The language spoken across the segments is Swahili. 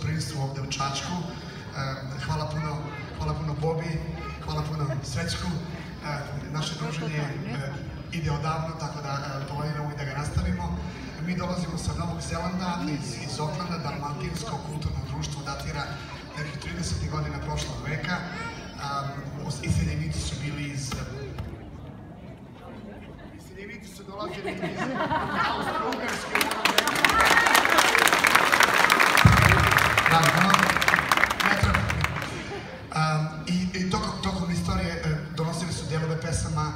prvenstvu ovde u Čačku. Hvala puno Bobi, hvala puno Srećku. Naše druženje ide odavno, tako da planiramo i da ga nastavimo. Mi dolazimo sa Novog Zelanda, iz Oklanda, dalmatinsko kulturno društvo datira nekih 30. godina prošlog veka. Iseljenici su bili iz... Iseljenici su dolazili iz Austro-Ugarske. I tokom istorije donosili su delove pesama,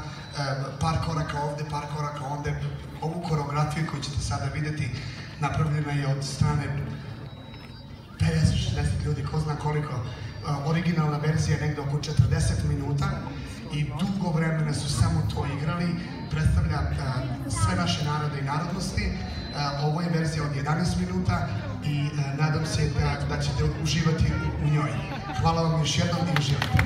par koraka ovde, par koraka onde. Ovu koreografiju koju ćete sada videti napravljena je od strane 50-60 ljudi, ko zna koliko. Originalna verzija je negde oko 40 minuta i dugo vremena su samo to igrali. Predstavlja sve naše narode i narodnosti. Ovo je verzija od 11 minuta i nadam se da ćete uživati u njoj. Hvala vam još jednom i uživajte.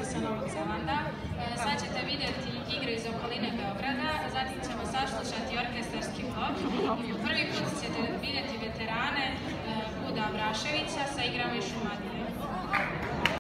gosti sa Novog Zelanda. Sad ćete vidjeti igre iz okoline Beograda, zatim ćemo saslušati orkestarski blok i prvi put ćete vidjeti veterane Buda Abraševića sa igrama iz Šumadije.